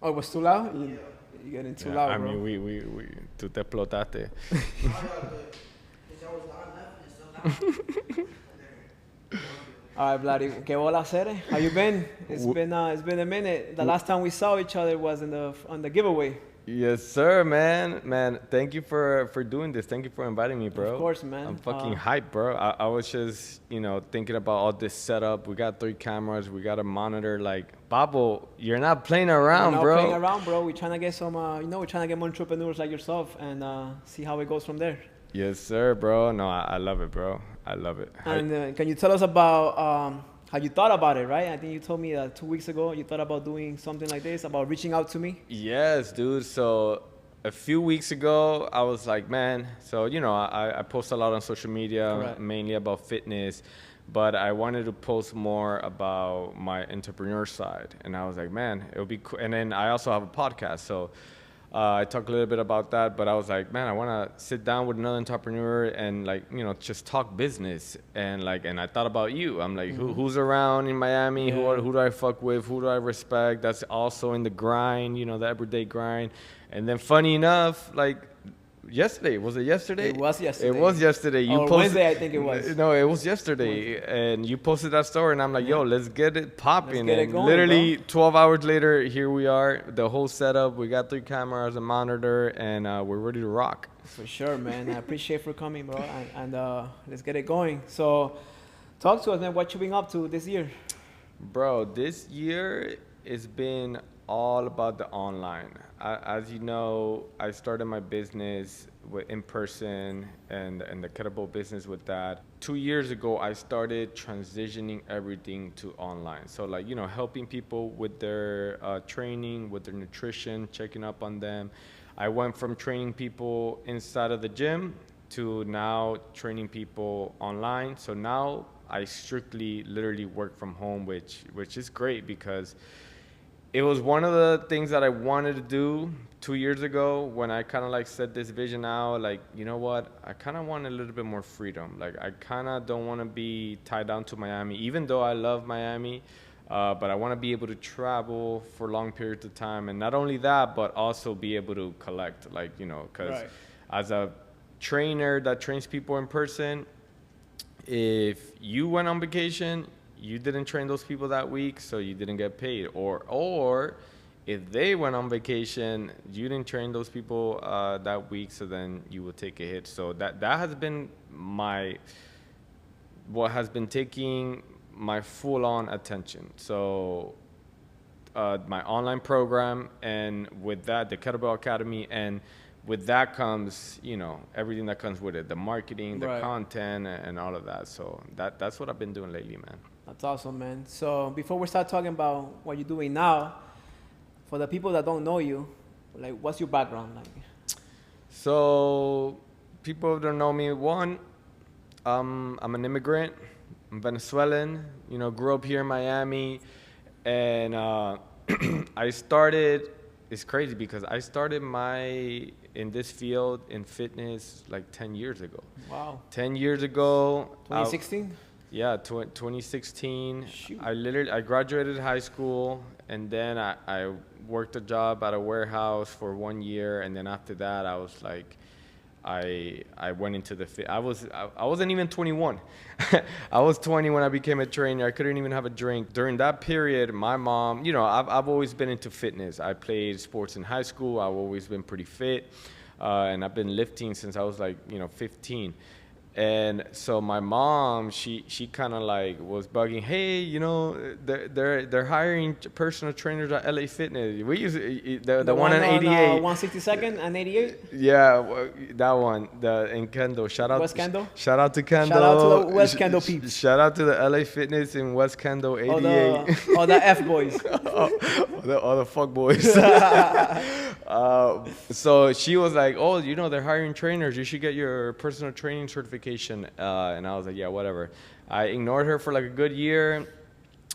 Oh, it was too loud? You're getting too loud, I bro. mean, tú te explotaste. All right, Vladdy. ¿Qué bola hacer? How you been? It's been a minute. The last time we saw each other was on the giveaway. Yes, sir, man. Man, thank you for doing this. Thank you for inviting me, bro. Of course, man. I'm fucking hyped, bro. I was just, thinking about all this setup. We got 3 cameras. We got a monitor. Like, Pablo, you're not playing around, We're not bro. playing around, bro. We're trying to get some, we're trying to get more entrepreneurs like yourself and see how it goes from there. Yes, sir, bro. No, I love it, bro. I love it. And can you tell us about how you thought about it, right? I think you told me 2 weeks ago you thought about doing something like this, about reaching out to me. Yes, dude. So a few weeks ago, I was like, man, so, I post a lot on social media, Correct. mainly about fitness, but I wanted to post more about my entrepreneur side. And I was like, man, it would be cool. And then I also have a podcast. So I talk a little bit about that, but I was like, man, I want to sit down with another entrepreneur and just talk business. And I thought about you. I'm like, who's around in Miami? Yeah. Who do I fuck with? Who do I respect? That's also in the grind, the everyday grind. And then funny enough, yesterday, was it yesterday? It was yesterday. It was yesterday. You Or posted, Wednesday, I think it was. No, it was yesterday. And you posted that story, and I'm like, yo, let's get it popping. Let's get it And going, literally bro. 12 hours later, here we are, the whole setup. We got 3 cameras, a monitor, and we're ready to rock. For sure, man. I appreciate for coming, bro. And let's get it going. So talk to us, man. What you been up to this year? Bro, this year it's been all about the online. As you know, I started my business in person and the kettlebell business with that. 2 years ago, I started transitioning everything to online. So helping people with their training, with their nutrition, checking up on them. I went from training people inside of the gym to now training people online. So now I strictly literally work from home, which is great because it was one of the things that I wanted to do 2 years ago when I kind of set this vision out. You know what? I kind of want a little bit more freedom. I kind of don't want to be tied down to Miami, even though I love Miami. But I want to be able to travel for long periods of time. And not only that, but also be able to collect, because Right. as a trainer that trains people in person, if you went on vacation, you didn't train those people that week, so you didn't get paid. Or if they went on vacation, you didn't train those people that week, so then you will take a hit. So that has been what has been taking my full-on attention. So my online program, and with that, the Kettlebell Academy, and with that comes, everything that comes with it, the marketing, the Right. content, and all of that. So that's what I've been doing lately, man. That's awesome, man. So before we start talking about what you're doing now, for the people that don't know you, what's your background like? So people don't know me. One, I'm an immigrant. I'm Venezuelan. Grew up here in Miami, and I started. It's crazy because I started in this field in fitness 10 years ago. Wow. 10 years ago. 2016? Yeah, 2016. Shoot. I graduated high school, and then I worked a job at a warehouse for 1 year, and then after that I was I went into the fit. I wasn't even 21. I was 20 when I became a trainer. I couldn't even have a drink. During that period, my mom, I've always been into fitness. I played sports in high school. I've always been pretty fit, and I've been lifting since I was 15. And so my mom, she kind of was bugging, hey, they're hiring personal trainers at LA Fitness. We use the one on 88, 162nd and 88. yeah, that one, in Kendall. West Kendall? Shout out to Kendall. Shout out to the West Kendall peeps. Shout out to the LA Fitness in West Kendall 88. All the F boys. all the fuck boys. So she was like, oh, they're hiring trainers. You should get your personal training certification. And I was like, yeah, whatever. I ignored her for a good year.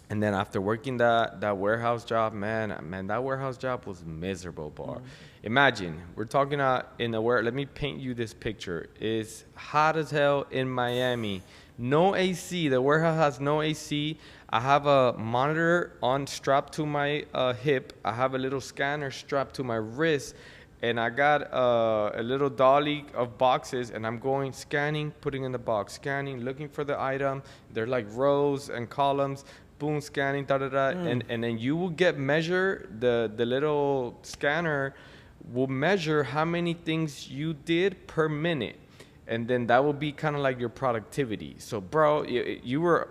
And then after working that warehouse job, man, that warehouse job was miserable, bar. Imagine, we're talking in the warehouse. Let me paint you this picture. It's hot as hell in Miami. No AC. The warehouse has no AC. I have a monitor on strapped to my hip. I have a little scanner strapped to my wrist. And I got a little dolly of boxes, and I'm going scanning, putting in the box, scanning, looking for the item. They're like rows and columns, boom, scanning, da da da. And then you will measure, the little scanner will measure how many things you did per minute. And then that will be kind of like your productivity. So, bro,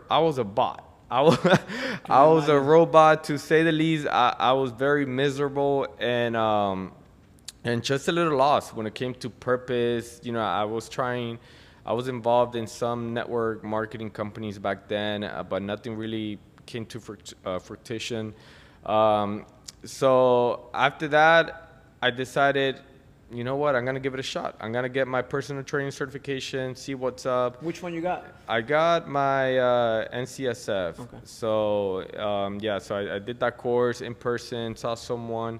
I was a bot. I was a robot, to say the least. I was very miserable and just a little lost when it came to purpose. You know, I was involved in some network marketing companies back then, but nothing really came to fruition. So after that, I decided, you know what, I'm going to give it a shot. I'm going to get my personal training certification, see what's up. Which one you got? I got my NCSF. Okay. So, so I did that course in person, saw someone.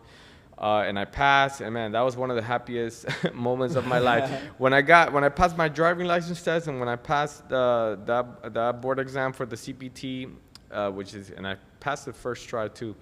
And I passed, and man, that was one of the happiest moments of my life. When I passed my driving license test, and when I passed that board exam for the CPT, and I passed the first try too.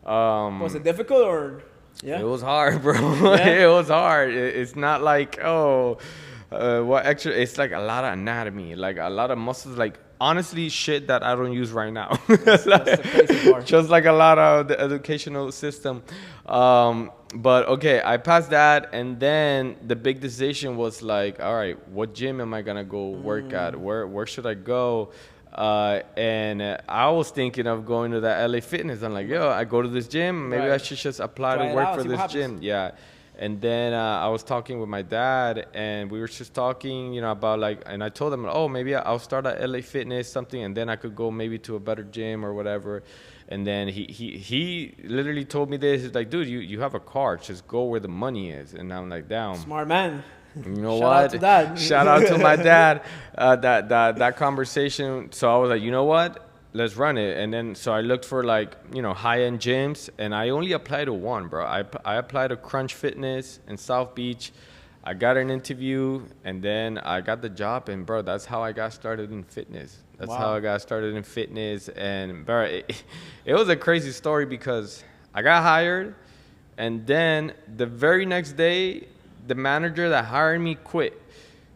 Was it difficult or? Yeah. It was hard, bro. Yeah. It was hard. It's not like what extra. It's like a lot of anatomy, like a lot of muscles, like. Honestly, shit that I don't use right now. That's the crazy part. Just like a lot of the educational system. But okay, I passed that, and then the big decision was like, all right, what gym am I gonna go work at? Where should I go? And I was thinking of going to the LA Fitness. I'm like, yo, I go to this gym. Maybe I should just apply to work for this gym. Yeah. And then I was talking with my dad, and we were just talking, you know, about like, and I told him, oh, maybe I'll start at LA Fitness, something, and then I could go maybe to a better gym or whatever. And then he literally told me this. He's like, dude, you have a car, just go where the money is. And I'm like, damn. Smart man. You know Shout what? out to dad. Shout out to my dad. That conversation. So I was like, you know what? Let's run it. And then so I looked for like, you know, high-end gyms, and I only applied to one, bro. I applied to Crunch Fitness in South Beach. I got an interview, and then I got the job, and bro, that's how I got started in fitness. That's how I got started in fitness. And bro, it was a crazy story because I got hired, and then the very next day, the manager that hired me quit.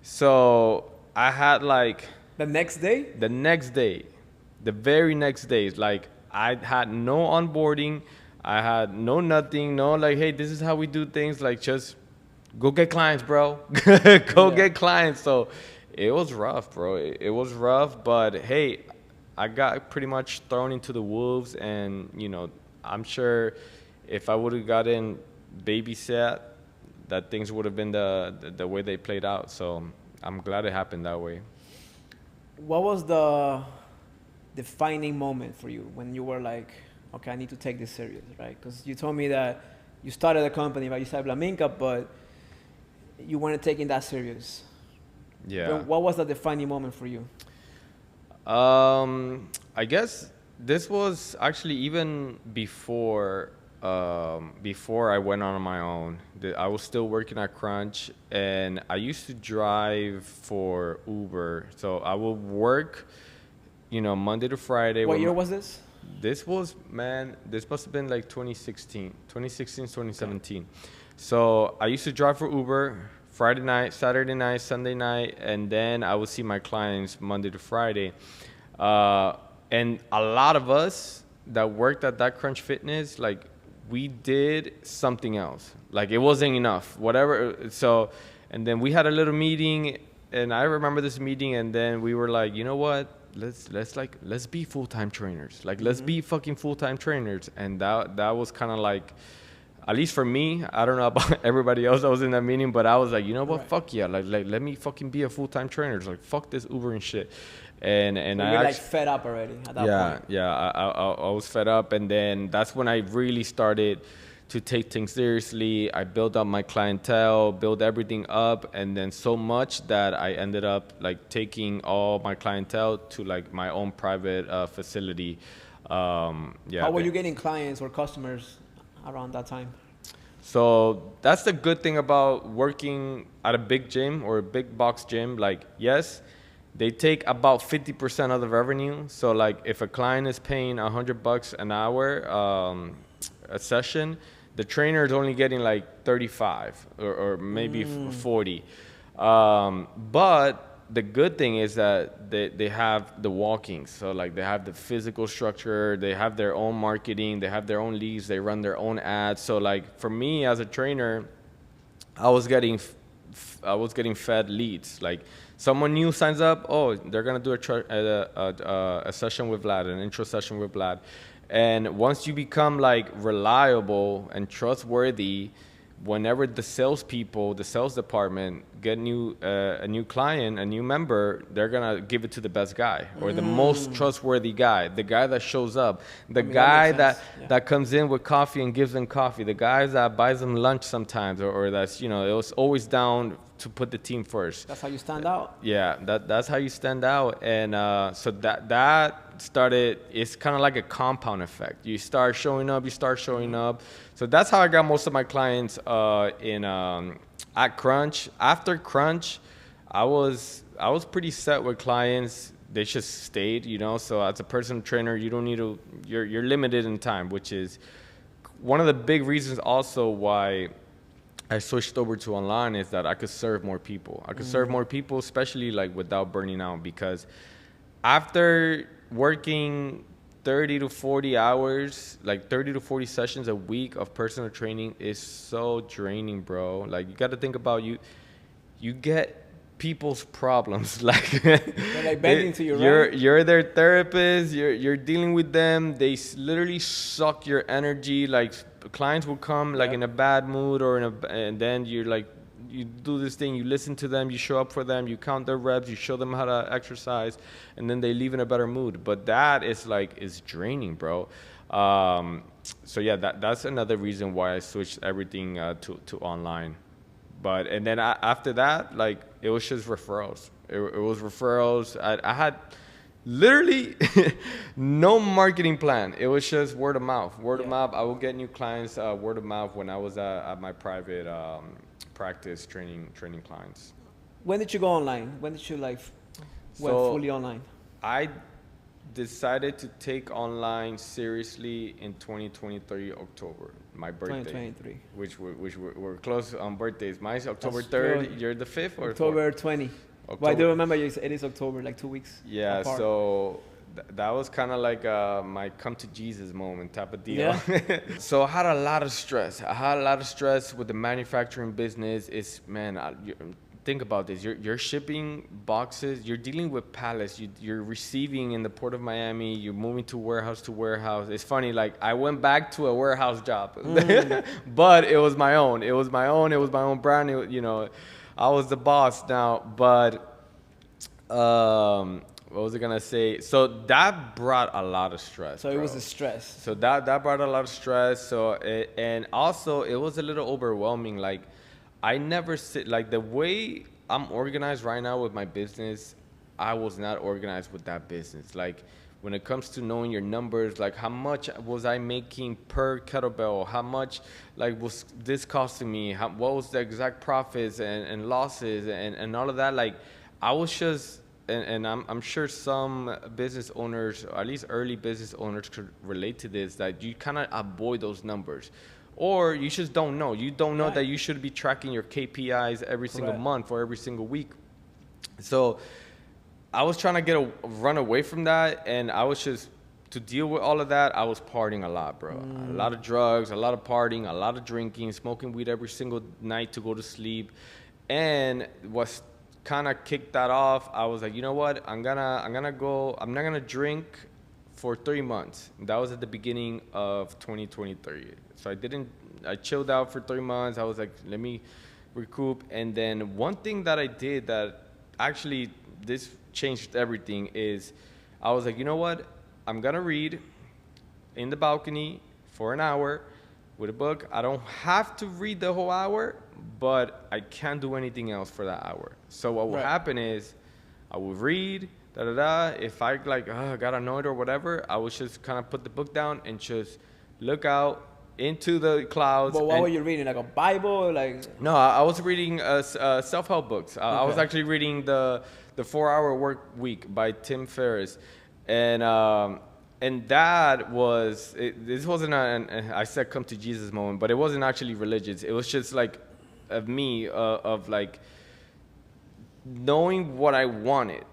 So I had like The next day? the next day. The very next day, like I had no onboarding, I had no nothing, no like, hey, this is how we do things. Like, just go get clients, bro. Get clients. So it was rough, bro. It was rough, but hey, I got pretty much thrown into the wolves, and you know, I'm sure if I would have gotten babysat, that things would have been the way they played out. So I'm glad it happened that way. What was the defining moment for you when you were like, okay, I need to take this serious, right? Because you told me that you started a company, right? You started Wlaminca, but you weren't taking that serious. Yeah. But what was the defining moment for you? I guess this was actually even before I went on my own. I was still working at Crunch, and I used to drive for Uber. So I would work, you know, Monday to Friday. What year was this? This was, man, this must have been like 2016, 2017. Okay. So I used to drive for Uber Friday night, Saturday night, Sunday night, and then I would see my clients Monday to Friday. And a lot of us that worked at that Crunch Fitness, like, we did something else. Like, it wasn't enough, whatever. So, and then we had a little meeting, and I remember this meeting, and then we were like, you know what? Let's be full-time trainers. Like, let's be fucking full-time trainers. And that was kind of like, at least for me, I don't know about everybody else that was in that meeting, but I was like, you know what? Right. Fuck yeah. Like, let me fucking be a full-time trainer. It's like, fuck this Uber and shit. And so you're like fed up already at that point. Yeah. I was fed up. And then that's when I really started to take things seriously. I built up my clientele, built everything up, and then so much that I ended up like taking all my clientele to like my own private facility. How were you getting clients or customers around that time? So that's the good thing about working at a big gym or a big box gym. Like, yes, they take about 50% of the revenue. So like if a client is paying $100 an hour, a session, the trainer is only getting like 35 or maybe 40. But the good thing is that they have the walkings. So like they have the physical structure, they have their own marketing, they have their own leads, they run their own ads. So like for me as a trainer, I was getting fed leads. Like someone new signs up, oh, they're gonna do a session with Vlad, an intro session with Vlad. And once you become like reliable and trustworthy, whenever the salespeople, the sales department get a new client, a new member, they're gonna give it to the best guy or the most trustworthy guy, the guy that shows up, the guy that comes in with coffee and gives them coffee, the guy that buys them lunch sometimes, or that's, you know, it was always down to put the team first. That's how you stand out. Yeah, that's how you stand out. And so that started, it's kind of like a compound effect. You start showing up. So that's how I got most of my clients at Crunch. After Crunch, I was pretty set with clients. They just stayed, you know. So as a personal trainer, you don't need to, you're limited in time, which is one of the big reasons also why I switched over to online, is that I could serve more people. I could serve more people, especially like without burning out, because after working 30 to 40 hours, like 30 to 40 sessions a week of personal training is so draining, bro. Like you got to think about you get people's problems. Like they're like bending to you, right? You're their therapist. You're dealing with them. They literally suck your energy. Like clients will come like in a bad mood and then you're like, you do this thing, you listen to them, you show up for them, you count their reps, you show them how to exercise, and then they leave in a better mood. But that is draining, bro. So yeah, that's another reason why I switched everything to online. And then after that, like it was just referrals. It was referrals. I had literally no marketing plan. It was just word of mouth. Word of mouth. I would get new clients word of mouth when I was at my private practice training clients. When did you go online? When did you went fully online? I decided to take online seriously in 2023 October, my birthday. 2023. Which we're close on birthdays. Mine's October 3rd. You're the 5th or October 20. Well, I do remember it is October, like 2 weeks. Yeah, apart. So that was kind of like my come to Jesus moment type of deal. Yeah. So I had a lot of stress. With the manufacturing business. Think about this. You're shipping boxes. You're dealing with pallets. You're receiving in the port of Miami. You're moving to warehouse. It's funny. Like I went back to a warehouse job, but it was my own. It was my own brand. I was the boss now. But what was I gonna say? So that brought a lot of stress. So it was the stress. So that brought a lot of stress. And also it was a little overwhelming. Like I never like the way I'm organized right now with my business, I was not organized with that business. Like when it comes to knowing your numbers, like how much was I making per kettlebell? How much like was this costing me? What was the exact profits and losses and all of that? Like I was just, and I'm sure some business owners, or at least early business owners could relate to this, that you kind of avoid those numbers. Or you just don't know. You don't know that you should be tracking your KPIs every single month or every single week. So I was trying to run away from that, and I was just, to deal with all of that, I was partying a lot, bro. A lot of drugs, a lot of partying, a lot of drinking, smoking weed every single night to go to sleep. And was kind of kicked that off. I was like, you know what? I'm not gonna drink for 3 months. That was at the beginning of 2023. So I chilled out for 3 months. I was like, let me recoup. And then one thing that I did that actually this changed everything is I was like, you know what? I'm gonna read in the balcony for an hour with a book. I don't have to read the whole hour, but I can't do anything else for that hour. So what will happen is I will read, If I got annoyed or whatever, I would just kind of put the book down and just look out into the clouds. But what were you reading? Like a Bible? Like No, I was reading self-help books. I was Okay. actually reading the 4-Hour Work Week by Tim Ferriss, and that was this wasn't an I said come to Jesus moment, but it wasn't actually religious. It was just like of me of like knowing what I wanted.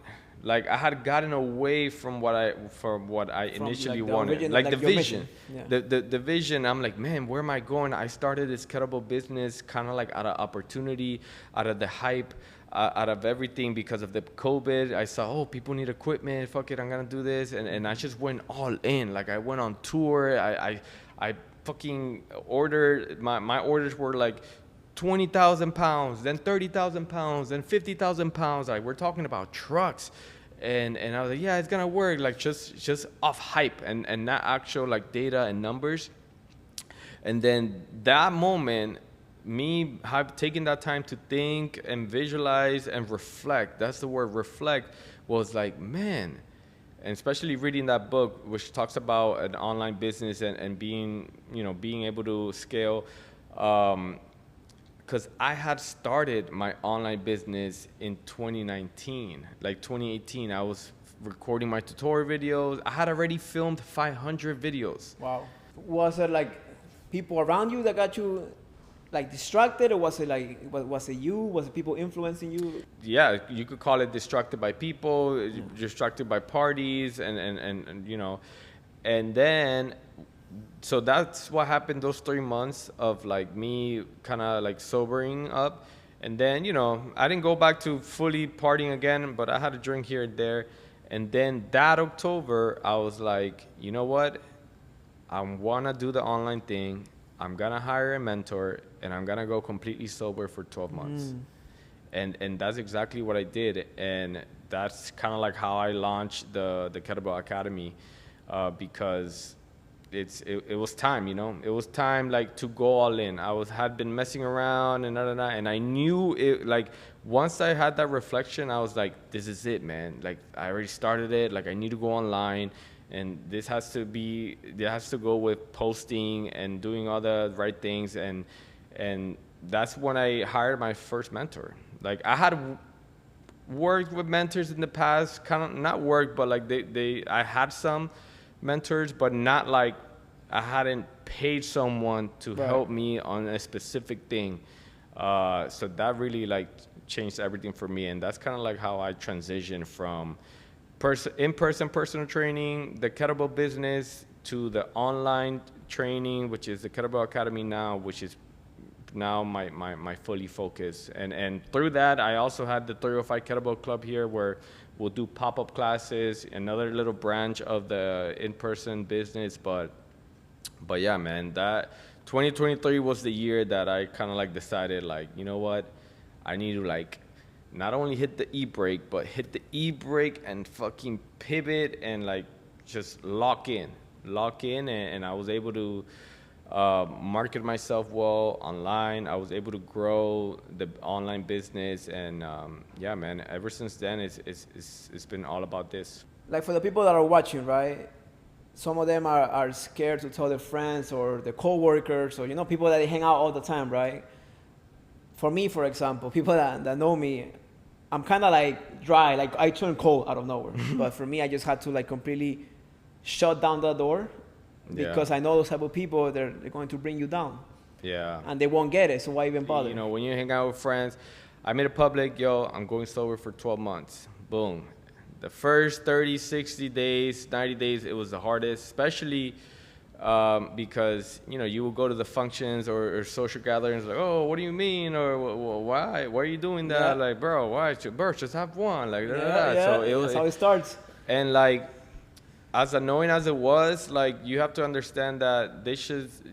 Like I had gotten away from what I initially like the wanted, original- like like the your vision, mission. Yeah. the vision. I'm like, man, where am I going? I started this kettlebell business kind of like out of opportunity, out of the hype, out of everything because of the COVID. I saw, oh, people need equipment. Fuck it, I'm gonna do this, and I just went all in. Like I went on tour. I fucking ordered. My orders were like 20,000 pounds, then 30,000 pounds, then 50,000 pounds. Like we're talking about trucks. And I was like, yeah, it's gonna work. Like just off hype and not actual like data and numbers. And then that moment, me have taken that time to think and visualize and reflect. That's the word, reflect. Was like, man, and especially reading that book, which talks about an online business and being able to scale. Because I had started my online business in 2019, like 2018. I was recording my tutorial videos. I had already filmed 500 videos. Wow. Was it like people around you that got you like distracted, or was it like was it you? Was it people influencing you? Yeah, you could call it distracted by people, distracted by parties, and and then. So that's what happened those 3 months of like me kind of like sobering up. And then, I didn't go back to fully partying again, but I had a drink here and there. And then that October, I was like, you know what? I want to do the online thing. I'm going to hire a mentor and I'm going to go completely sober for 12 months. And that's exactly what I did. And that's kind of like how I launched the Kettlebell Academy because it was time, it was time like to go all in. had been messing around and and I knew it. Like once I had that reflection, I was like, this is it, man. Like I already started it. Like I need to go online, and this has to go with posting and doing all the right things. And that's when I hired my first mentor. Like I had worked with mentors in the past, kind of not worked, but like I had some mentors, but not like I hadn't paid someone to help me on a specific thing. So that really like changed everything for me. And that's kind of like how I transitioned from in-person personal training, the kettlebell business, to the online training, which is the Kettlebell Academy now, which is now my fully focus. And through that, I also had the 305 Kettlebell Club here, where we'll do pop-up classes, another little branch of the in-person business. But yeah, man, that 2023 was the year that I kind of like decided, like, you know what, I need to like not only hit the e-brake, but hit the e-brake and fucking pivot and like just lock in. And I was able to market myself well online. I was able to grow the online business, and yeah, man, ever since then it's been all about this. Like for the people that are watching, right? Some of them are scared to tell their friends or their coworkers, or people that they hang out all the time, right? For me, for example, people that know me, I'm kind of like dry, like I turn cold out of nowhere. But for me, I just had to like completely shut down the door, because I know those type of people, they're going to bring you down. Yeah. And they won't get it, so why even bother? When you hang out with friends, I made it public, I'm going sober for 12 months. Boom. The first 30, 60 days, 90 days, it was the hardest, especially because, you will go to the functions or social gatherings, like, oh, what do you mean? Or why are you doing that? Yeah. Like, bro, why? Bro, just have one. Like, So that's how it starts. And like, as annoying as it was, like, you have to understand that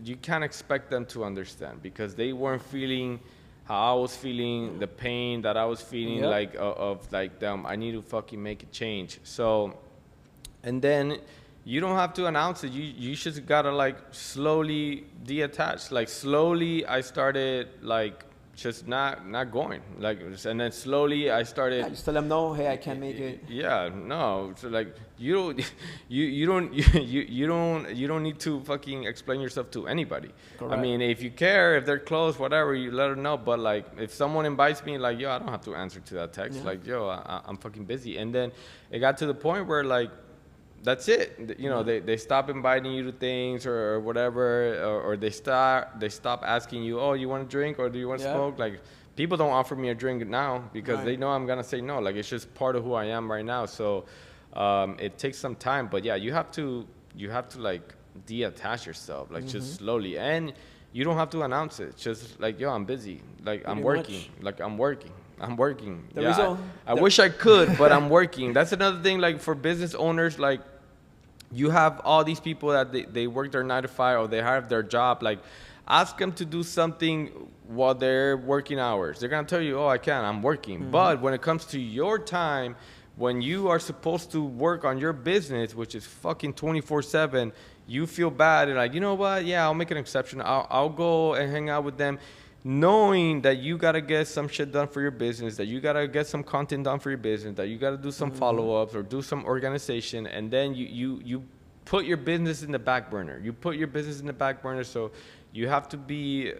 you can't expect them to understand, because they weren't feeling how I was feeling, the pain that I was feeling, like, of like, them, I need to fucking make a change. So, and then you don't have to announce it. You just gotta like slowly detach. Like slowly I started like just not going. Like, and then slowly I started. Yeah, just tell them no. Hey, I can't make it. Yeah, no. So like you don't you don't need to fucking explain yourself to anybody. Correct. I mean, if you care, if they're close, whatever, you let them know. But like, if someone invites me, like, yo, I don't have to answer to that text. Yeah. Like, yo, I'm fucking busy. And then it got to the point where like, that's it. You know, they stop inviting you to things or whatever, or they stop asking you, oh, you want to drink or do you want to smoke? Like, people don't offer me a drink now because they know I'm gonna say no. Like, it's just part of who I am right now. So it takes some time, but yeah, you have to like detach yourself, like just slowly, and you don't have to announce it. Just like, yo, I'm busy. Like, I'm working. Like, I'm working. I wish I could, but I'm working. That's another thing, like, for business owners, like, you have all these people that they work their 9 to 5 or they have their job. Like, ask them to do something while they're working hours. They're going to tell you, oh, I can't, I'm working. But when it comes to your time, when you are supposed to work on your business, which is fucking 24/7, you feel bad and like, you know what? Yeah, I'll make an exception. I'll go and hang out with them, knowing that you got to get some shit done for your business, that you got to get some content done for your business, that you got to do some follow-ups or do some organization, and then you put your business in the back burner. You put your business in the back burner, so you have to be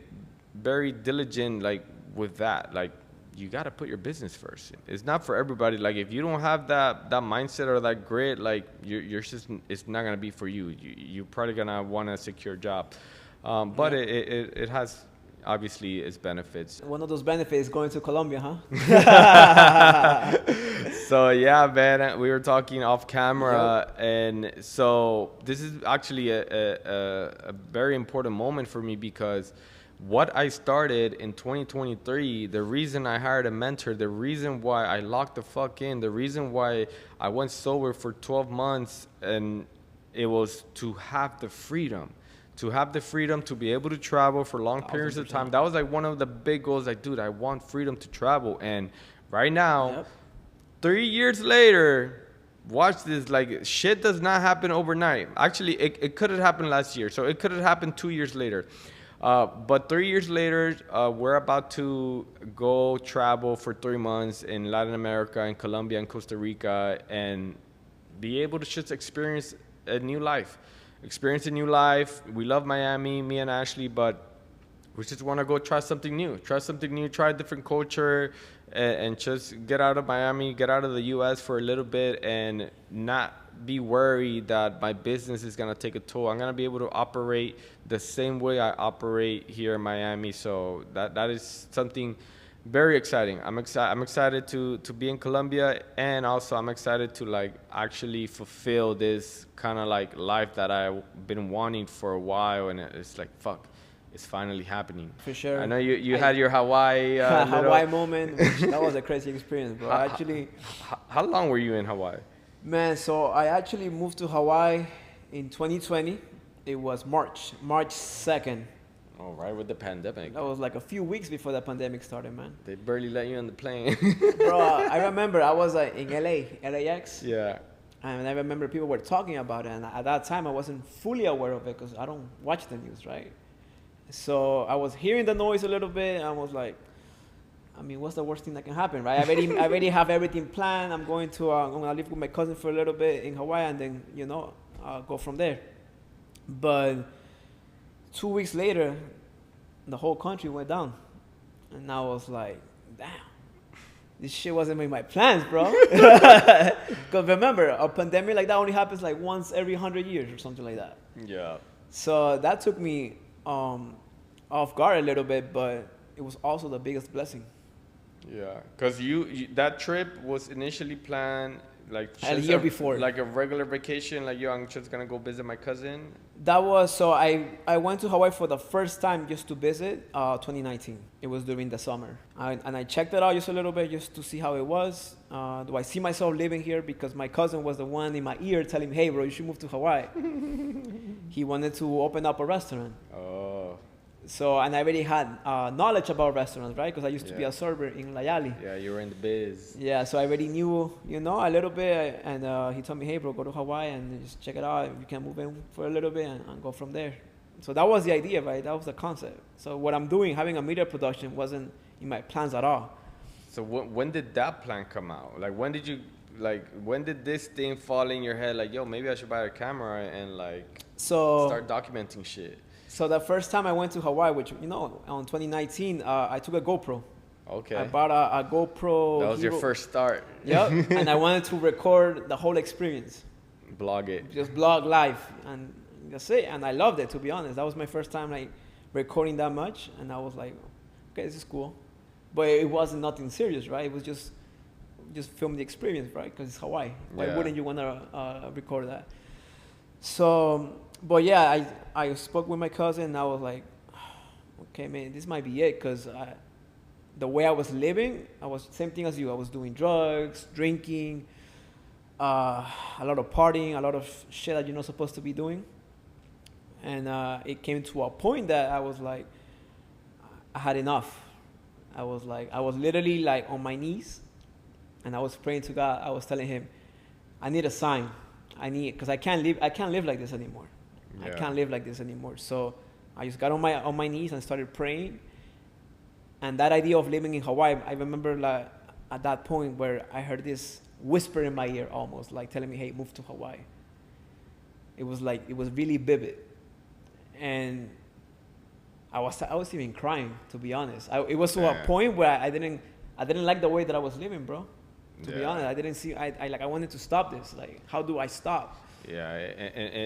very diligent, like, with that. Like, you got to put your business first. It's not for everybody. Like, if you don't have that mindset or that grit, like, you're just, it's not going to be for you. You're probably going to want a secure job. But it has, obviously, its benefits. One of those benefits is going to Colombia, huh? So, yeah, man, we were talking off camera. And so this is actually a very important moment for me, because what I started in 2023, the reason I hired a mentor, the reason why I locked the fuck in, the reason why I went sober for 12 months, and it was to have the freedom. To have the freedom to be able to travel for long periods of time. That was like one of the big goals. Like, dude, I want freedom to travel. And right now, 3 years later, watch this. Like, shit does not happen overnight. Actually, it could have happened last year. So it could have happened 2 years later. But 3 years later, we're about to go travel for 3 months in Latin America, in Colombia, and Costa Rica, and be able to just experience a new life. We love Miami, me and Ashley, but we just want to go try something new, try a different culture, and just get out of Miami, get out of the U.S. for a little bit, and not be worried that my business is going to take a toll. I'm going to be able to operate the same way I operate here in Miami. So that is something very exciting. I'm excited to be in Colombia, and also I'm excited to like actually fulfill this kind of like life that I've been wanting for a while, and it's like, fuck, it's finally happening. For sure. I know you had your Hawaii Hawaii moment. That was a crazy experience, bro. How long were you in Hawaii? Man, so I actually moved to Hawaii in 2020. It was March 2nd. Oh, right with the pandemic. That was like a few weeks before the pandemic started, man. They barely let you on the plane. Bro, I remember I was in LAX. Yeah. And I remember people were talking about it. And at that time, I wasn't fully aware of it because I don't watch the news, right? So I was hearing the noise a little bit. And I was like, I mean, what's the worst thing that can happen, right? I already have everything planned. I'm going to live with my cousin for a little bit in Hawaii, and then, go from there. But 2 weeks later, the whole country went down. And I was like, damn, this shit wasn't in my plans, bro. Because remember, a pandemic like that only happens like once every 100 years or something like that. Yeah. So that took me off guard a little bit, but it was also the biggest blessing. Yeah, because you that trip was initially planned like a year before, like a regular vacation, like, yo, I'm just gonna go visit my cousin. That was, so I went to Hawaii for the first time just to visit 2019. It was during the summer. And I checked it out just a little bit just to see how it was. Do I see myself living here? Because my cousin was the one in my ear telling me, hey, bro, you should move to Hawaii. He wanted to open up a restaurant. Oh. So, and I already had knowledge about restaurants, right? Because I used to be a server in Layali. Yeah, you were in the biz. Yeah, so I already knew, a little bit. And he told me, hey, bro, go to Hawaii and just check it out. You can move in for a little bit and go from there. So that was the idea, right? That was the concept. So what I'm doing, having a media production, wasn't in my plans at all. So when did that plan come out? Like when did this thing fall in your head? Like, yo, maybe I should buy a camera and like start documenting shit. So the first time I went to Hawaii, which on 2019, I took a GoPro. Okay. I bought a GoPro. That was your first start. Yep. And I wanted to record the whole experience. Blog it. Just blog live, and that's it. And I loved it, to be honest. That was my first time like recording that much, and I was like, okay, this is cool. But it wasn't nothing serious, right? It was just film the experience, right? Because it's Hawaii. Why wouldn't you want to record that? So, but yeah, I spoke with my cousin, and I was like, okay, man, this might be it, because the way I was living, I was same thing as you. I was doing drugs, drinking, a lot of partying, a lot of shit that you're not supposed to be doing. And it came to a point that I was like, I had enough. I was literally like on my knees, and I was praying to God. I was telling him, I need a sign. Because I can't live like this anymore. Yeah. I can't live like this anymore. So I just got on my knees and started praying. And that idea of living in Hawaii, I remember like at that point where I heard this whisper in my ear, almost like telling me, hey, move to Hawaii. It was really vivid. And I was even crying, to be honest. It was to a point where I didn't like the way that I was living, bro. To be honest, I didn't see. I wanted to stop this. Like, how do I stop? Yeah,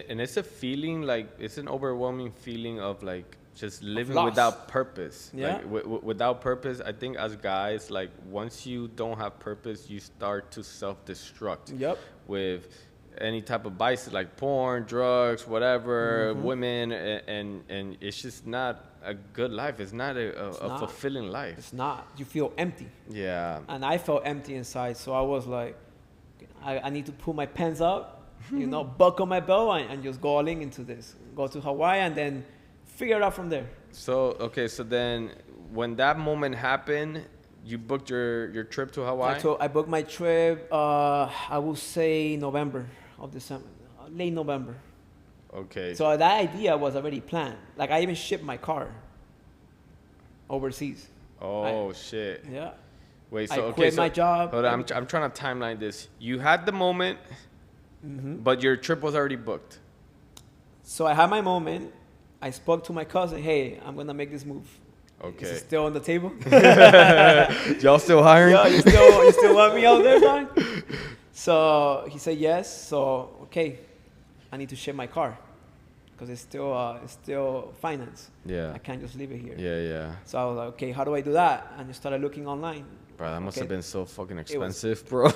and it's a feeling, like it's an overwhelming feeling of like just living without purpose. Yeah. Like without purpose, I think as guys, like once you don't have purpose, you start to self-destruct. Yep. With any type of vices like porn, drugs, whatever, women, and it's just not a good life. It's not a fulfilling life. It's not. You feel empty. Yeah. And I felt empty inside, so I was like, I need to pull my pants up, buckle my belt, and just go all in into this. Go to Hawaii and then figure it out from there. So then when that moment happened, you booked your trip to Hawaii? I booked my trip, I will say November of December, late November. Okay. So that idea was already planned. Like, I even shipped my car overseas. Oh, shit. Yeah. Wait, I quit my job. Hold on, I'm trying to timeline this. You had the moment, but your trip was already booked. So I had my moment. I spoke to my cousin, hey, I'm going to make this move. Okay. Is it still on the table? Y'all still hiring? Yeah, you still want me out there, dog? So he said yes. So, okay, I need to ship my car because it's still finance. Yeah. I can't just leave it here. Yeah. So I was like, okay, how do I do that? And I started looking online. Bro, that must have been so fucking expensive, bro.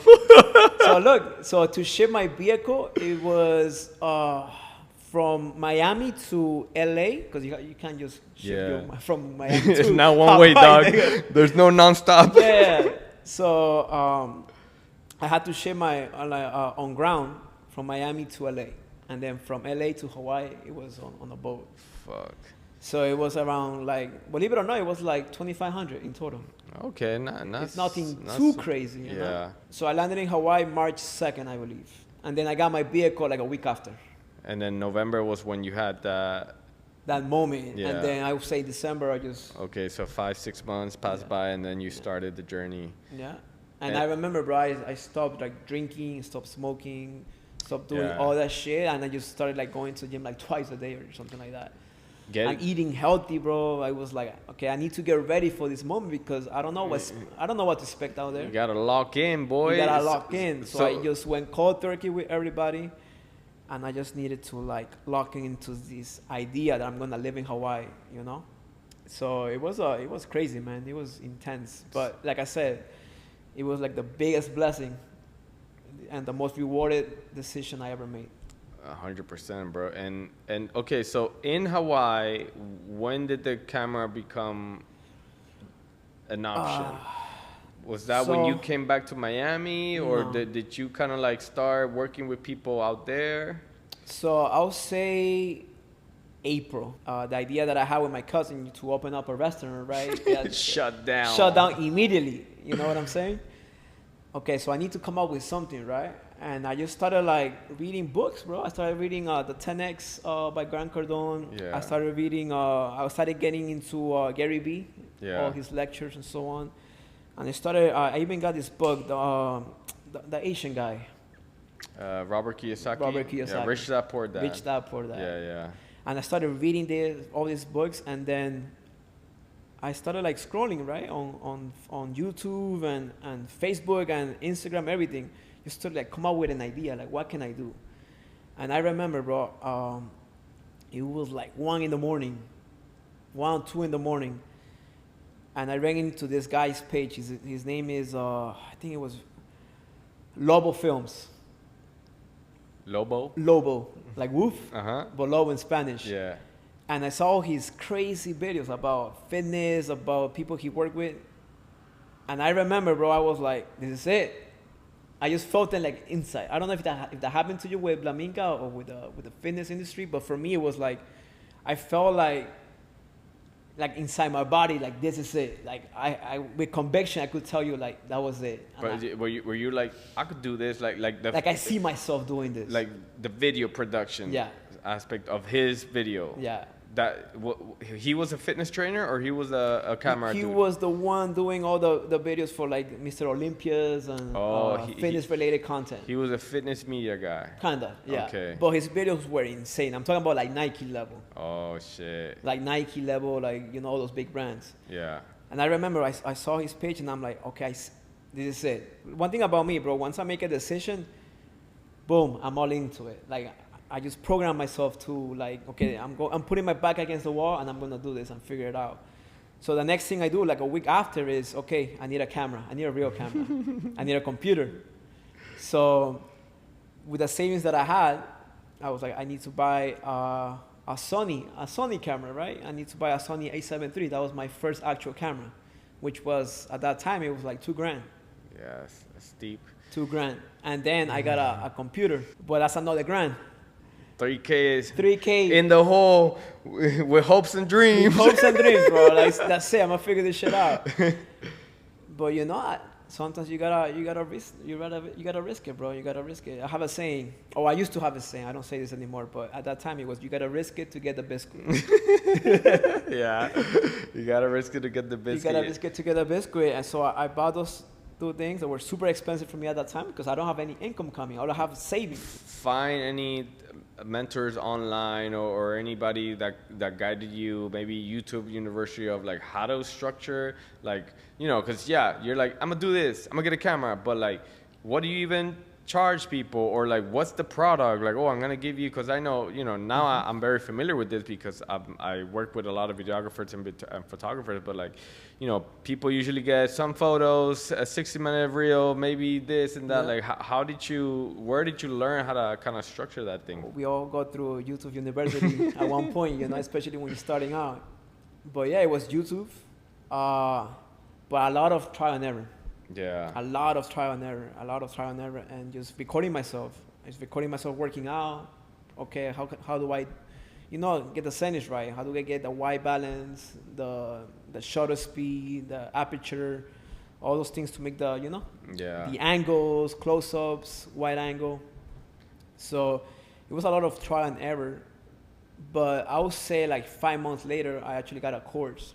So to ship my vehicle, it was from Miami to LA, because you can't just ship from Miami to it's not one way, dog. There's no nonstop. Yeah. So I had to ship my on ground from Miami to LA, and then from LA to Hawaii, it was on a boat. Fuck. So it was around, like, believe it or not, it was like $2,500 in total. Okay, it's nothing too crazy. You know? So I landed in Hawaii March 2nd, I believe, and then I got my vehicle like a week after. And then November was when you had that moment. Yeah. And then I would say December, I just... Okay, so 5-6 months passed by, and then you started the journey. Yeah. And I remember, bro, I stopped like drinking, stopped smoking, stopped doing all that shit, and I just started like going to the gym like twice a day or something like that. And eating healthy, bro. I was like, okay, I need to get ready for this moment because I don't know what to expect out there. You gotta lock in, boy. You gotta lock in. So I just went cold turkey with everybody. And I just needed to like lock into this idea that I'm gonna live in Hawaii, So it was crazy, man. It was intense, but like I said, it was like the biggest blessing and the most rewarded decision I ever made. 100%, bro. And okay, so in Hawaii, when did the camera become an option? Was that when you came back to Miami, or did you kind of like start working with people out there? So I'll say April. The idea that I had with my cousin to open up a restaurant, right? Shut down. Shut down immediately. You know what I'm saying? Okay, so I need to come up with something, right? And I just started like reading books, bro. I started reading the 10X by Grant Cardone. Yeah. I started reading. I started getting into Gary Vee, Yeah. all his lectures and so on. And I started. I even got this book, the Asian guy. Robert Kiyosaki. Robert Kiyosaki. Yeah, Rich Dad Poor Dad. Rich Dad Poor Dad. Yeah, yeah. And I started reading all these books, and then I started like scrolling right on YouTube and Facebook and Instagram, everything. Just to like come up with an idea, like what can I do? And I remember, bro, it was like 1 in the morning, 1, 2 in the morning, and I ran into this guy's page. His name is I think it was Lobo Films. Lobo, like wolf, but Lobo in Spanish. Yeah. And I saw his crazy videos about fitness, about people he worked with. And I remember, bro, I was like, this is it. I just felt it like inside. I don't know if that happened to you with Wlaminca or with the fitness industry, but for me it was like, I felt like inside my body, like this is it. Like I with conviction, I could tell you like that was it. And But were you like, I could do this, like I see myself doing this. like the video production aspect of his video. Yeah. That he was a fitness trainer, or he was a camera He dude? was the one doing all the videos for like Mr. Olympias and fitness related content. He was a fitness media guy. Kinda, yeah. Okay. But his videos were insane. I'm talking about like Nike level. Oh shit. Like Nike level, like all those big brands. Yeah. And I remember I saw his page and I'm like, okay, this is it. One thing about me, bro, once I make a decision, boom, I'm all into it. Like I just program myself to like, okay, I'm putting my back against the wall and I'm gonna do this and figure it out. So the next thing I do, like a week after, is okay, I need a camera. I need a real camera. I need a computer. So with the savings that I had, I was like, I need to buy a Sony camera, right? I need to buy a Sony A7 III. That was my first actual camera, which was at that time it was like $2,000. Yeah, that's steep. $2,000, and then I got a computer, but that's another grand. 3K is 3K in the hole with hopes and dreams. Hopes and dreams, bro. Like that's it. I'm gonna figure this shit out. But sometimes you gotta risk it, bro. You gotta risk it. I have a saying. Oh, I used to have a saying. I don't say this anymore. But at that time, it was you gotta risk it to get the biscuit. Yeah, you gotta risk it to get the biscuit. You gotta risk it to get the biscuit. And so I bought those two things that were super expensive for me at that time because I don't have any income coming. I don't have savings. Find any mentors online or anybody that guided you, maybe YouTube University of like how to structure, like, because you're like, I'm gonna do this, I'm gonna get a camera, but like, what do you even charge people, or like, what's the product? Like, I'm gonna give you, because I know, now I'm very familiar with this because I work with a lot of videographers and photographers, but like, people usually get some photos, a 60-minute reel, maybe this and that. Yeah. Like, where did you learn how to kind of structure that thing? We all go through YouTube University at one point, especially when you're starting out. But yeah, it was YouTube, but a lot of trial and error. Yeah. A lot of trial and error, and just recording myself. Working out. Okay, how do I, get the settings right? How do I get the white balance, the shutter speed, the aperture, all those things to make the, the angles, close-ups, wide angle. So it was a lot of trial and error. But I would say like 5 months later, I actually got a course.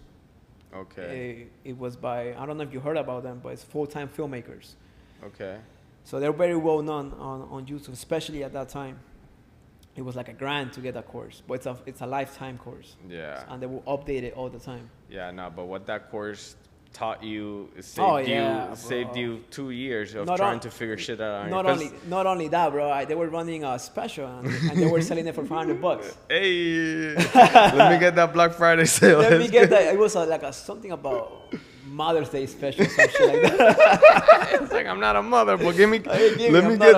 Okay. It was by, I don't know if you heard about them, but it's full-time filmmakers. Okay. So they're very well known on YouTube, especially at that time. It was like $1,000 to get that course, but it's a lifetime course. Yeah. And they will update it all the time. Yeah, no, but what that course taught you saved you 2 years of trying to figure shit out. Not only that, bro. They were running a special and they were selling it for $500. Hey, let me get that Black Friday sale. Let me get that. It was something about Mother's Day special, some shit like that. It's like, I'm not a mother, but let me get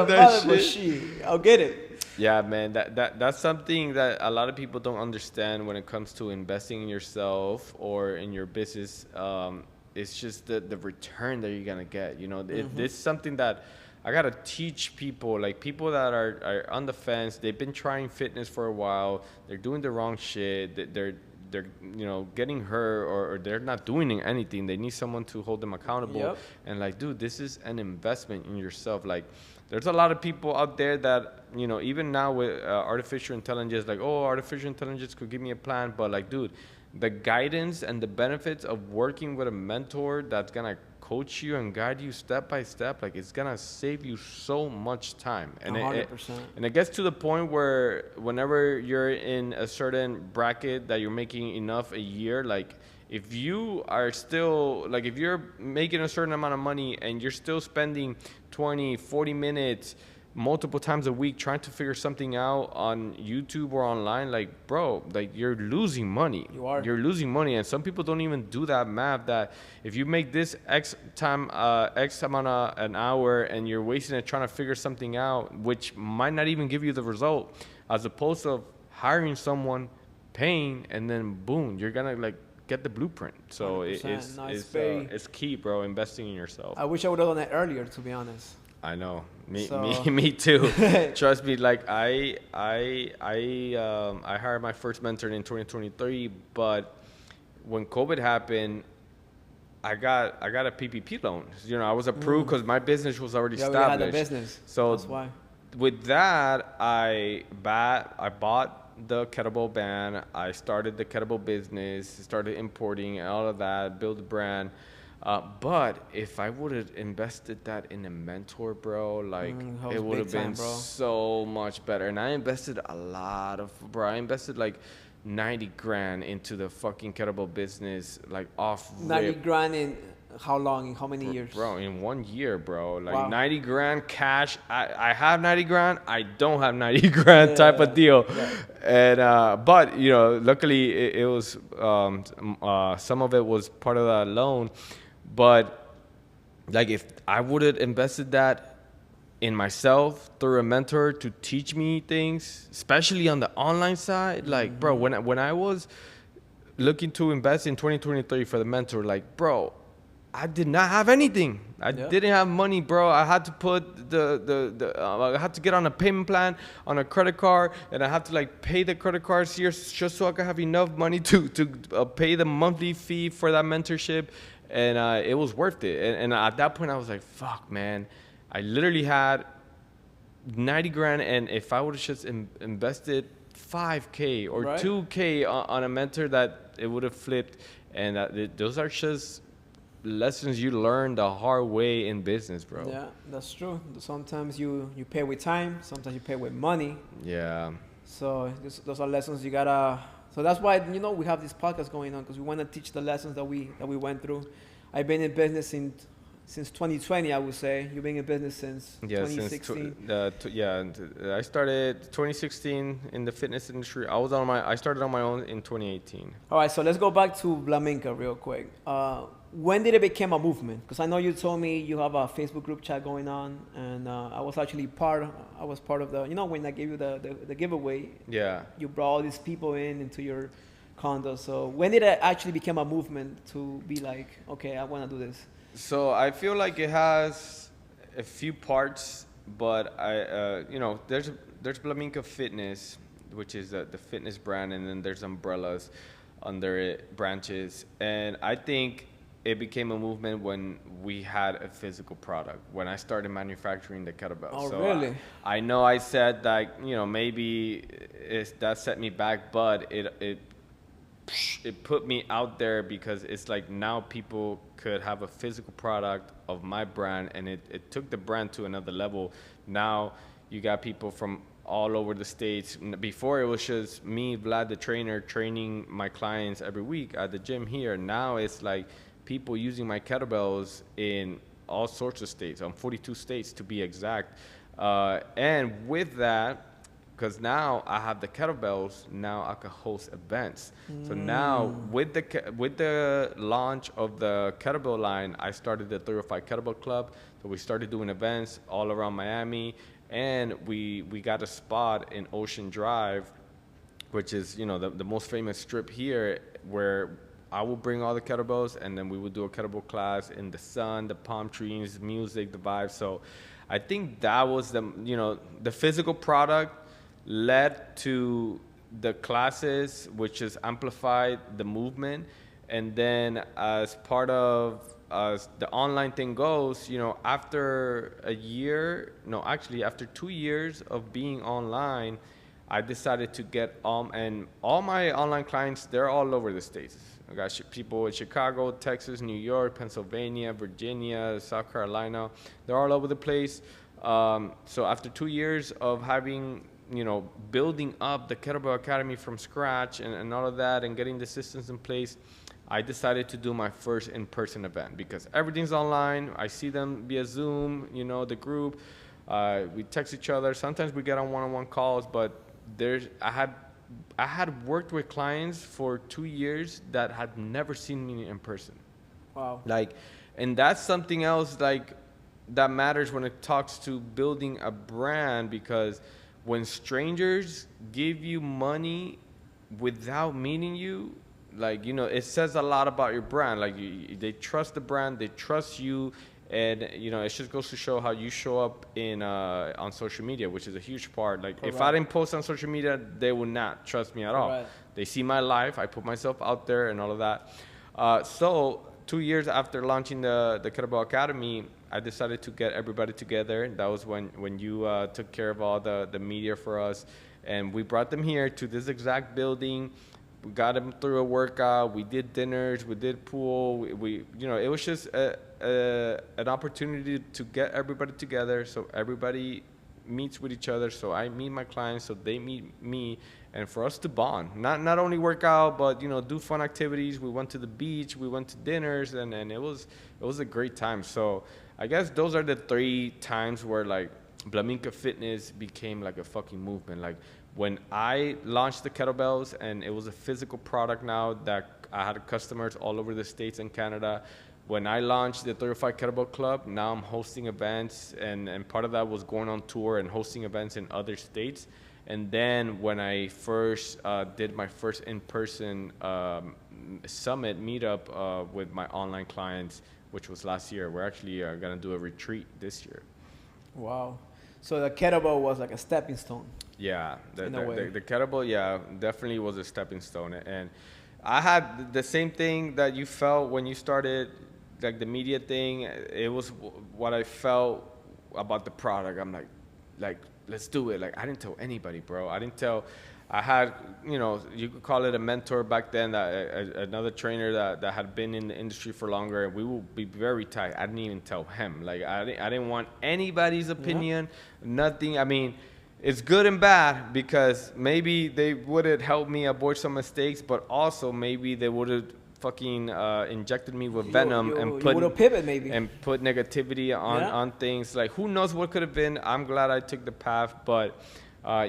that shit. I'll get it. Yeah, man, that's something that a lot of people don't understand when it comes to investing in yourself or in your business. It's just the return that you're gonna get. This is something that I gotta teach people, like people that are on the fence. They've been trying fitness for a while. They're doing the wrong shit. They're they're getting hurt, or they're not doing anything. They need someone to hold them accountable. Yep. And like, dude, this is an investment in yourself. Like, there's a lot of people out there that, even now with artificial intelligence, like, oh, artificial intelligence could give me a plan. But like, dude, the guidance and the benefits of working with a mentor that's going to coach you and guide you step by step, like, it's going to save you so much time. And 100%. And it gets to the point where whenever you're in a certain bracket that you're making enough a year, like, if you are still, like, if you're making a certain amount of money and you're still spending 20, 40 minutes multiple times a week trying to figure something out on YouTube or online, like, bro, like, you're losing money. You're losing money. And some people don't even do that math, that if you make this X amount of an hour and you're wasting it trying to figure something out, which might not even give you the result, as opposed to hiring someone, paying, and then boom, you're gonna like get the blueprint. So it's key, bro, investing in yourself. I wish I would have done it earlier, to be honest. I know, me too. Trust me, like, I hired my first mentor in 2023, but when COVID happened, I got a PPP loan. I was approved because my business was already established. We had a business. So that's why. With that, I bought the kettlebell band. I started the kettlebell business, started importing and all of that, built a brand. But if I would have invested that in a mentor, bro, like, it would have been so much better. And I invested a lot of, bro, I invested like 90 grand into the fucking kettlebell business, like, off rip. 90 grand in how long? In how many years? Bro, in 1 year, bro. Like, wow. 90 grand cash. I have 90 grand. I don't have 90 grand type of deal. Yeah. And, but, luckily it was, some of it was part of that loan. But, like, if I would have invested that in myself through a mentor to teach me things, especially on the online side, like, bro, when I was looking to invest in 2023 for the mentor, like, bro, I did not have anything. I didn't have money, bro. I had to put I had to get on a payment plan on a credit card, and I had to, like, pay the credit cards here just so I could have enough money to pay the monthly fee for that mentorship. And it was worth it. And at that point, I was like, fuck, man. I literally had 90 grand. And if I would have just invested 5K or 2K on a mentor, that it would have flipped. And those are just lessons you learn the hard way in business, bro. Yeah, that's true. Sometimes you pay with time. Sometimes you pay with money. Yeah. So those are lessons you got to... So that's why, we have this podcast going on, because we want to teach the lessons that we went through. I've been in business since 2020, I would say. You've been in business since 2016. I started 2016 in the fitness industry. I started on my own in 2018. All right, so let's go back to Wlaminca real quick. When did it become a movement? Because I know you told me you have a Facebook group chat going on, and I was actually part of the, when I gave you the giveaway. Yeah. You brought all these people into your condo. So when did it actually become a movement to be like, okay, I want to do this? So I feel like it has a few parts, but there's Wlaminca Fitness, which is the fitness brand, and then there's umbrellas under it, branches, and I think it became a movement when we had a physical product, when I started manufacturing the kettlebells. Oh, so really? I know I said that, maybe that set me back, but it put me out there, because it's like now people could have a physical product of my brand, and it took the brand to another level. Now you got people from all over the States. Before it was just me, Vlad, the trainer, training my clients every week at the gym here. Now it's like people using my kettlebells in all sorts of states, 42 states to be exact. And with that, because now I have the kettlebells, now I can host events. So now with the launch of the kettlebell line, I started the 305 Kettlebell Club. So we started doing events all around Miami, and we got a spot in Ocean Drive, which is, the most famous strip here, where I will bring all the kettlebells, and then we would do a kettlebell class in the sun, the palm trees, music, the vibe. So I think that was the physical product led to the classes, which is amplified the movement. And then as part of as the online thing goes, you know, after a year, no, actually after 2 years of being online, I decided to get and all my online clients, they're all over the states. I got people in Chicago, Texas, New York, Pennsylvania, Virginia, South Carolina. They're all over the place. So after 2 years of having, you know, building up the Kettlebell Academy from scratch and all of that and getting the systems in place, I decided to do my first in-person event because everything's online. I see them via Zoom, you know, the group. We text each other. Sometimes we get on one-on-one calls, but I had worked with clients for 2 years that had never seen me in person. Wow. Like, and that's something else like that matters when it talks to building a brand, because when strangers give you money without meeting you, like, you know, it says a lot about your brand. Like, they trust the brand, they trust you, and, you know, it just goes to show how you show up in on social media, which is a huge part. Like, if I didn't post on social media, they would not trust me at all. They see my life, I put myself out there and all of that. So 2 years after launching the Kettlebell Academy, I decided to get everybody together. That was when you took care of all the media for us, and we brought them here to this exact building. We got them through a workout. We did dinners. We did pool. We you know, it was just an opportunity to get everybody together, so everybody meets with each other. So I meet my clients, so they meet me, and for us to bond. Not only work out, but, you know, do fun activities. We went to the beach. We went to dinners, and it was a great time. So I guess those are the 3 times where, like, Wlaminca Fitness became like a fucking movement. Like, when I launched the kettlebells and it was a physical product now that I had customers all over the States and Canada. When I launched the 35 Kettlebell Club, now I'm hosting events, and part of that was going on tour and hosting events in other states. And then when I first did my first in-person summit meetup with my online clients, which was last year, we're actually going to do a retreat this year. Wow. So the kettlebell was like a stepping stone. Yeah, the kettlebell, yeah, definitely was a stepping stone. And I had the same thing that you felt when you started, like the media thing. It was what I felt about the product. I'm like, let's do it. Like, I didn't tell anybody, bro. I had, you know, you could call it a mentor back then, another trainer that had been in the industry for longer, and we would be very tight. I didn't even tell him. Like, I didn't want anybody's opinion, nothing. I mean, it's good and bad, because maybe they would have helped me avoid some mistakes, but also maybe they would have fucking injected me with venom and put negativity on things. Like, who knows what could have been. I'm glad I took the path, but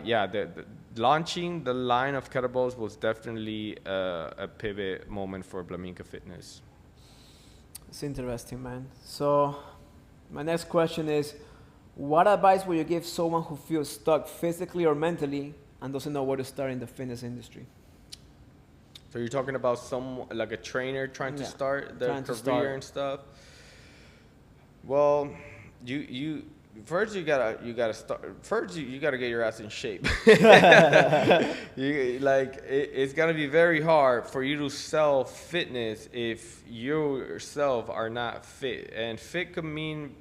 yeah, the launching the line of kettlebells was definitely a pivot moment for Wlaminca Fitness. It's interesting, man. So my next question is, what advice would you give someone who feels stuck physically or mentally and doesn't know where to start in the fitness industry? So you're talking about like a trainer trying to start their career and stuff? Well, you first you gotta start. First you gotta get your ass in shape. It's gonna be very hard for you to sell fitness if you yourself are not fit. And fit could mean,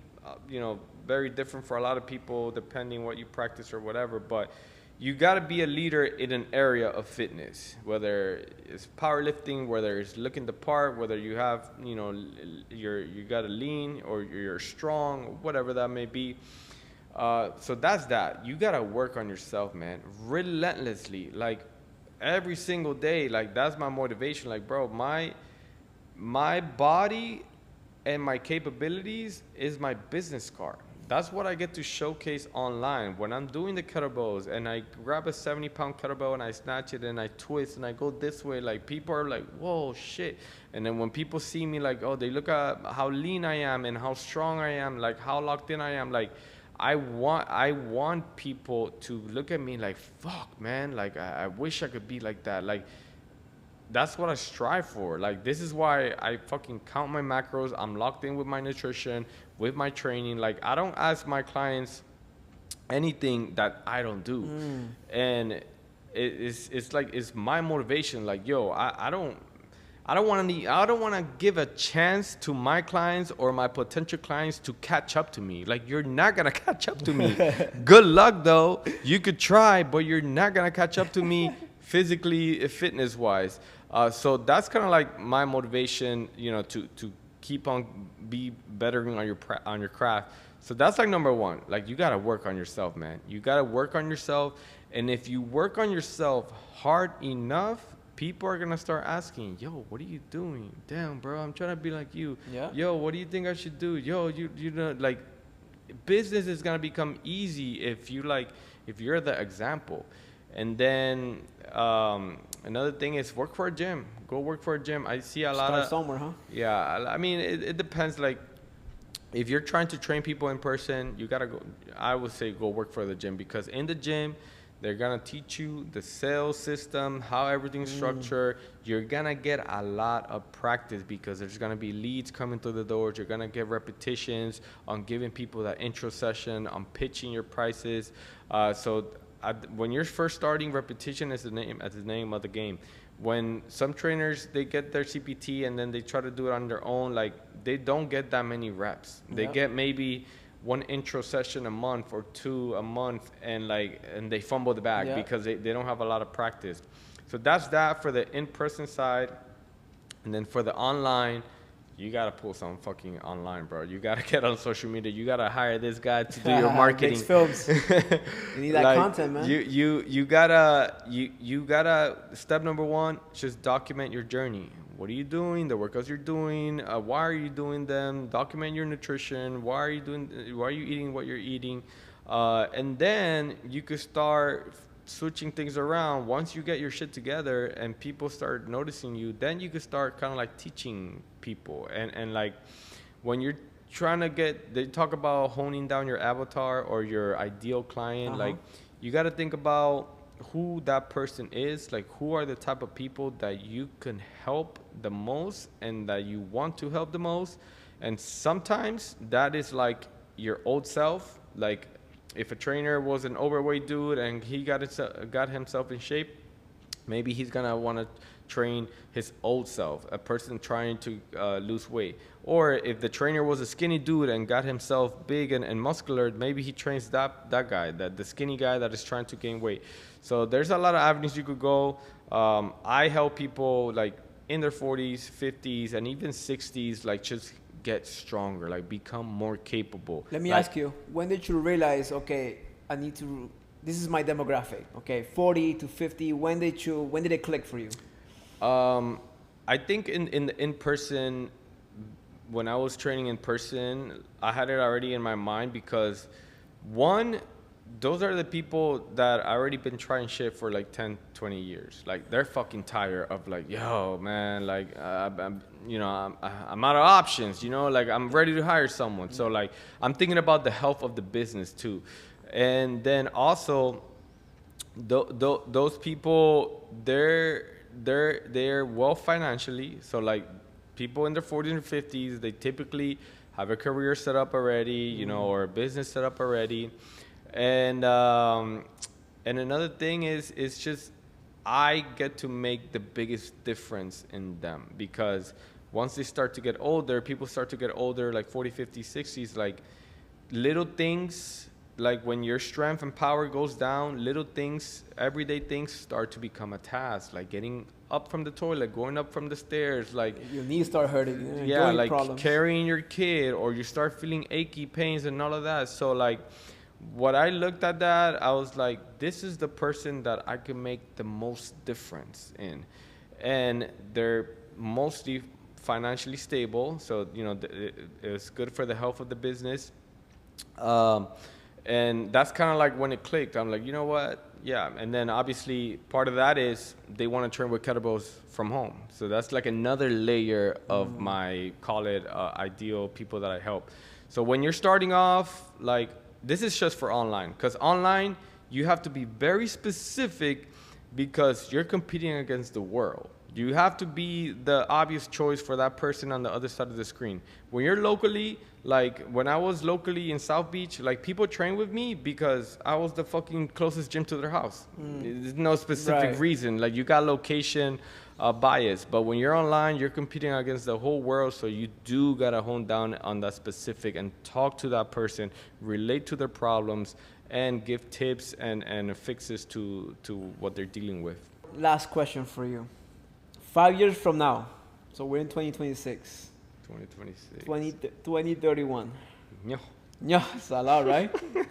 you know, very different for a lot of people depending what you practice or whatever. But you gotta be a leader in an area of fitness, whether it's powerlifting, whether it's looking the part, whether you have, you know, you got to lean or you're strong, whatever that may be. So that's that. You got to work on yourself, man, relentlessly, like every single day. Like, that's my motivation. Like, bro, my body and my capabilities is my business card. That's what I get to showcase online. When I'm doing the kettlebells and I grab a 70-pound kettlebell and I snatch it and I twist and I go this way, like, people are like, whoa, shit. And then when people see me, like, oh, they look at how lean I am and how strong I am, like how locked in I am. Like, I want people to look at me like, fuck, man, like, I wish I could be like that. Like, that's what I strive for. Like, this is why I fucking count my macros. I'm locked in with my nutrition, with my training. Like, I don't ask my clients anything that I don't do. And it's like, it's my motivation. Like, yo, I don't want to give a chance to my clients or my potential clients to catch up to me. Like, you're not going to catch up to me. Good luck, though. You could try, but you're not going to catch up to me physically, fitness wise. So that's kind of like my motivation, you know, to keep on be bettering on your craft. So that's like number one. Like, you got to work on yourself, man. You got to work on yourself. And if you work on yourself hard enough, people are going to start asking, yo, what are you doing? Damn, bro, I'm trying to be like you. Yeah. Yo, what do you think I should do? Yo, you know, like, business is going to become easy if you're the example. And then another thing is work for a gym. Go work for a gym. I see a lot of... Start somewhere, huh? Yeah, I mean, it depends. Like, if you're trying to train people in person, you got to go... I would say go work for the gym, because in the gym, they're going to teach you the sales system, how everything's structured. You're going to get a lot of practice, because there's going to be leads coming through the doors. You're going to get repetitions on giving people that intro session, on pitching your prices. When you're first starting, repetition is the name of the game. When some trainers, they get their CPT and then they try to do it on their own, like, they don't get that many reps. They get maybe one intro session a month or two a month, and they fumble the bag because they don't have a lot of practice. So that's that for the in-person side. And then for the online, you got to pull some fucking online, bro. You got to get on social media. You got to hire this guy to do your marketing. Makes films. You need that content, man. You gotta step number one, just document your journey. What are you doing? The workouts you're doing. Why are you doing them? Document your nutrition. Why are you eating what you're eating? And then you could start switching things around. Once you get your shit together and people start noticing you, then you could start kind of like teaching people. And like, when you're trying to they talk about honing down your avatar or your ideal client. Like, you got to think about who that person is. Like, who are the type of people that you can help the most and that you want to help the most. And sometimes that is like your old self. Like, if a trainer was an overweight dude and he got himself in shape, maybe he's going to want to train his old self, a person trying to lose weight. Or if the trainer was a skinny dude and got himself big and muscular, maybe he trains that guy, the skinny guy that is trying to gain weight. So there's a lot of avenues you could go. I help people like in their 40s, 50s, and even 60s, like, just get stronger, like, become more capable. Let me ask you, when did you realize, okay, this is my demographic, okay, 40 to 50, when did it click for you? I think in person, when I was training in person, I had it already in my mind, because one, those are the people that I already been trying shit for like 10, 20 years. Like, they're fucking tired of like, yo, man, like, I'm out of options, you know, like, I'm ready to hire someone. So like, I'm thinking about the health of the business too. And then also those people, they're well financially. So like, people in their 40s and 50s, they typically have a career set up already, you know, or a business set up already. And another thing is, it's just, I get to make the biggest difference in them, because once they start to get older, people start to get older, like 40, 50, 60s, like, little things, like when your strength and power goes down, little things, everyday things start to become a task, like getting up from the toilet, going up from the stairs, like your knees start hurting. Yeah, like problems. Carrying your kid, or you start feeling achy pains and all of that. So like, what I looked at that, I was like, this is the person that I can make the most difference in. And they're mostly financially stable, so, you know, it's good for the health of the business. And that's kind of like when it clicked. I'm like, you know what? Yeah. And then obviously part of that is they want to train with kettlebells from home. So that's like another layer of my, call it, ideal people that I help. So when you're starting off, like, this is just for online, because online you have to be very specific, because you're competing against the world. You have to be the obvious choice for that person on the other side of the screen. When you're locally, like when I was locally in South Beach, like people train with me because I was the fucking closest gym to their house. There's no specific reason. Like you got location bias, but when you're online, you're competing against the whole world. So you do gotta hone down on that specific and talk to that person, relate to their problems, and give tips and fixes to what they're dealing with. Last question for you. 5 years from now, so we're in 2026. 2026. 2031. No. Yeah, it's a lot, right? You're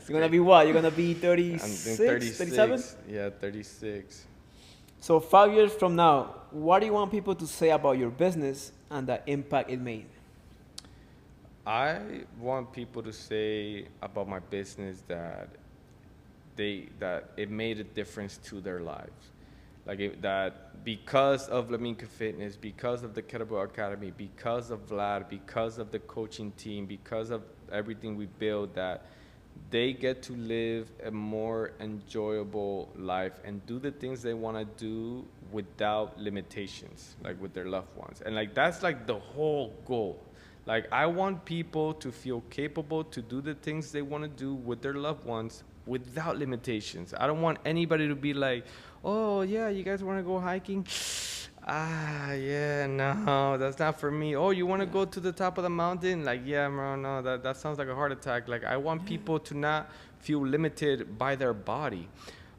going to be what? You're going to be 36, 37? Yeah, 36. So 5 years from now, what do you want people to say about your business and the impact it made? I want people to say about my business that it made a difference to their lives. That because of Wlaminca Fitness, because of the Kettlebell Academy, because of Vlad, because of the coaching team, because of everything we build, that they get to live a more enjoyable life and do the things they want to do without limitations, like with their loved ones. And like that's like the whole goal. Like I want people to feel capable to do the things they want to do with their loved ones without limitations. I don't want anybody to be like, oh yeah, you guys want to go hiking? Yeah, no, that's not for me. Oh, you want to go to the top of the mountain? Like, yeah, bro, no, that sounds like a heart attack. Like, I want people to not feel limited by their body.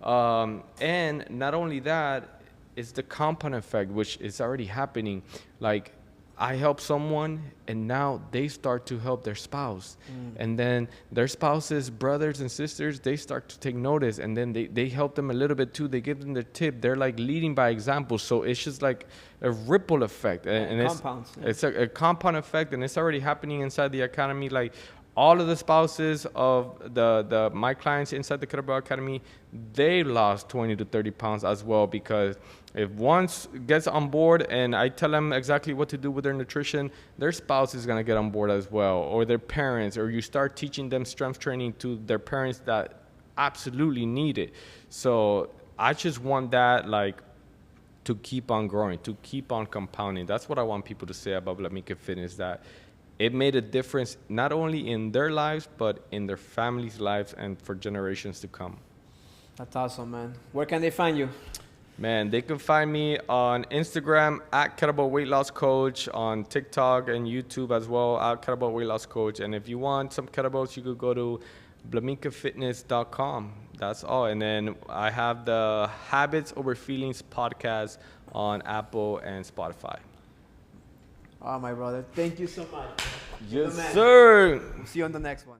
And not only that, it's the compound effect, which is already happening. Like, I help someone and now they start to help their spouse. And then their spouses, brothers and sisters, they start to take notice, and then they help them a little bit too. They give them the tip. They're like leading by example. So it's just like a ripple effect. And it's a compound effect, and it's already happening inside the academy. Like all of the spouses of my clients inside the Kettlebell Academy, they lost 20 to 30 pounds as well, because if one gets on board and I tell them exactly what to do with their nutrition, their spouse is going to get on board as well, or their parents, or you start teaching them strength training to their parents that absolutely need it. So I just want that like to keep on growing, to keep on compounding. That's what I want people to say about Wlaminca Fitness, that it made a difference not only in their lives, but in their families' lives and for generations to come. That's awesome, man. Where can they find you? Man, they can find me on Instagram at Kettlebell Weight Loss Coach, on TikTok and YouTube as well at Kettlebell Weight Loss Coach. And if you want some kettlebells, you could go to wlamincafitness.com. That's all. And then I have the Habits Over Feelings podcast on Apple and Spotify. Oh, my brother. Thank you so much. Yes, sir. We'll see you on the next one.